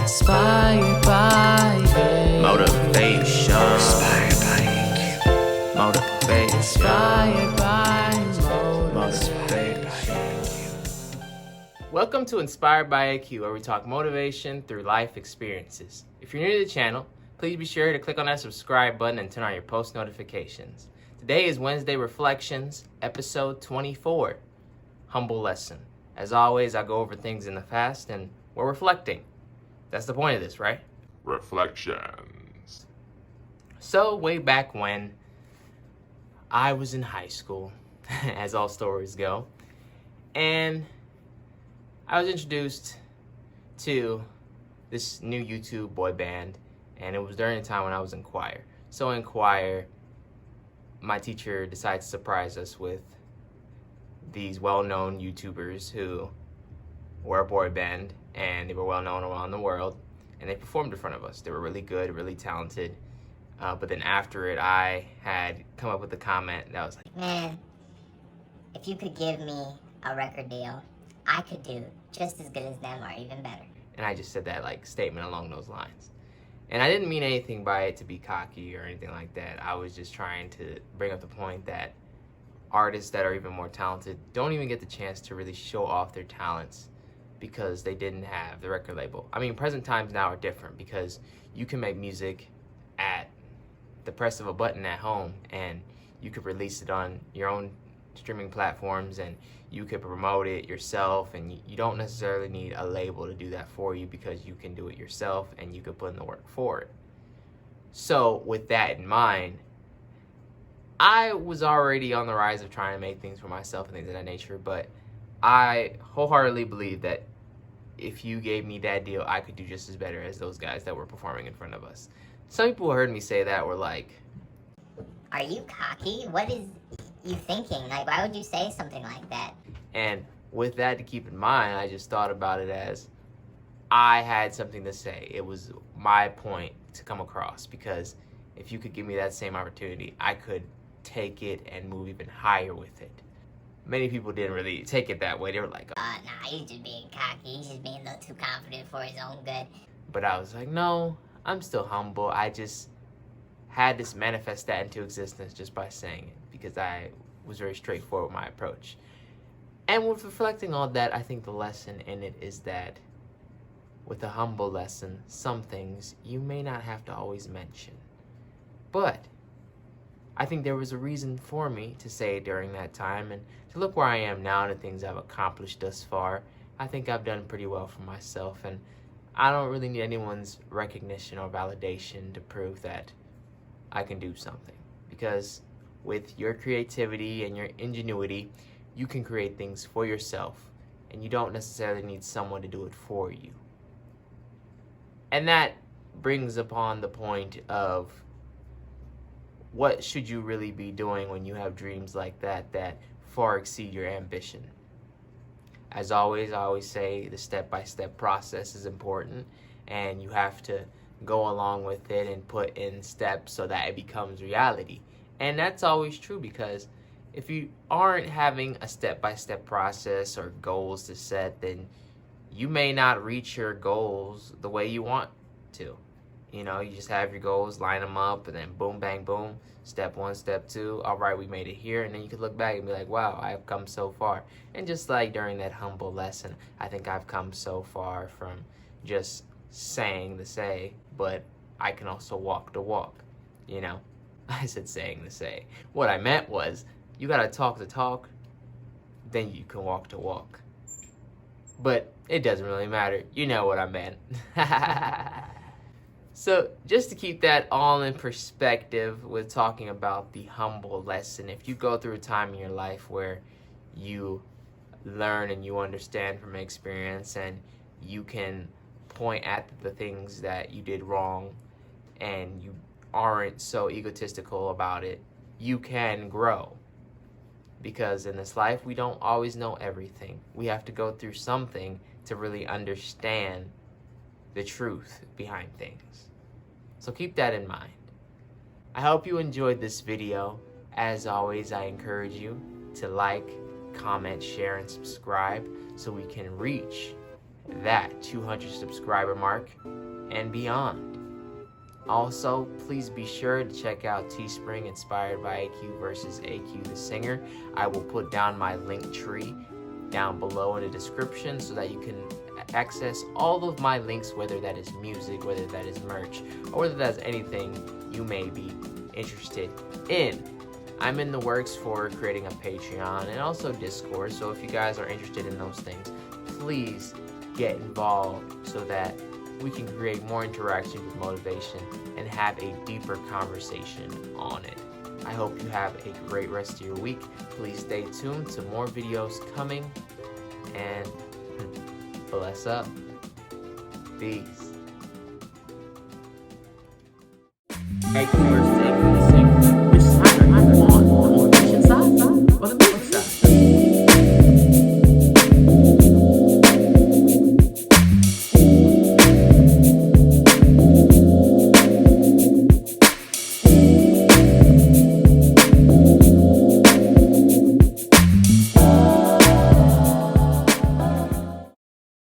Inspired by it. Motivation. Inspired by it. Motivation. Inspired by Motivation. Welcome to Inspired by AQ, where we talk motivation through life experiences. If you're new to the channel, please be sure to click on that subscribe button and turn on your post notifications. Today is Wednesday Reflections, episode 24, Humble Lesson. As always, I go over things in the past and we're reflecting. That's the point of this, right? Reflections. So, way back when I was in high school, as all stories go, and I was introduced to this new YouTube boy band, and it was during the time when I was in choir. So in choir, my teacher decided to surprise us with these well-known YouTubers who were a boy band, and they were well-known around the world, and they performed in front of us. They were really good, really talented, but then after it, I had come up with a comment that was like, man, if you could give me a record deal, I could do just as good as them or even better. and I just said that like statement along those lines. And I didn't mean anything by it to be cocky or anything like that. I was just trying to bring up the point that artists that are even more talented don't even get the chance to really show off their talents because they didn't have the record label. I mean, present times now are different because you can make music at the press of a button at home, and you could release it on your own streaming platforms, and you could promote it yourself, and you don't necessarily need a label to do that for you because you can do it yourself and you could put in the work for it. So with that in mind, I was already on the rise of trying to make things for myself and things of that nature, but I wholeheartedly believe that if you gave me that deal, I could do just as better as those guys that were performing in front of us. Some people who heard me say that were like, Are you cocky? What is you thinking? Like, why would you say something like that? and with that to keep in mind, I just thought about it as I had something to say. It was my point to come across, because if you could give me that same opportunity, I could take it and move even higher with it. Many people didn't really take it that way. They were like, Nah, he's just being cocky. He's just being a little too confident for his own good. but I was like, no, I'm still humble. I just had this manifest that into existence just by saying it, because I was very straightforward with my approach. And with reflecting on that, I think the lesson in it is that with a humble lesson, some things you may not have to always mention. But I think there was a reason for me to say it during that time, and to look where I am now and the things I've accomplished thus far. I think I've done pretty well for myself, and I don't really need anyone's recognition or validation to prove that I can do something. Because with your creativity and your ingenuity, you can create things for yourself, and you don't necessarily need someone to do it for you. And that brings upon the point of, what should you really be doing when you have dreams like that that far exceed your ambition? As always, I always say the step-by-step process is important, and you have to go along with it and put in steps so that it becomes reality. And that's always true, because if you aren't having a step-by-step process or goals to set, then you may not reach your goals the way you want to. You know, you just have your goals, line them up, and then boom, bang, boom. Step one, step two. All right, we made it here. And then you could look back and be like, wow, I've come so far. And just like during that humble lesson, I think I've come so far from just saying the say, but I can also walk the walk. You know, I said saying the say. What I meant was, you got to talk the talk, then you can walk the walk. But it doesn't really matter. You know what I meant. So just to keep that all in perspective with talking about the humble lesson, if you go through a time in your life where you learn and you understand from experience, and you can point at the things that you did wrong and you aren't so egotistical about it, you can grow. Because in this life, we don't always know everything. We have to go through something to really understand the truth behind things. So keep that in mind. I hope you enjoyed this video. As always, I encourage you to like, comment, share, and subscribe so we can reach that 200 subscriber mark and beyond. Also, please be sure to check out Teespring Inspired by AQ versus AQ the Singer. I will put down my Linktree down below in the description so that you can access all of my links, whether that is music, whether that is merch, or whether that's anything you may be interested in. I'm in the works for creating a Patreon and also Discord, so if you guys are interested in those things, please get involved so that we can create more interaction with motivation and have a deeper conversation on it. I hope you have a great rest of your week. Please stay tuned to more videos coming, and bless up. Peace. AQ versus AQ the Singer. Which side are you on? The motivation side or the music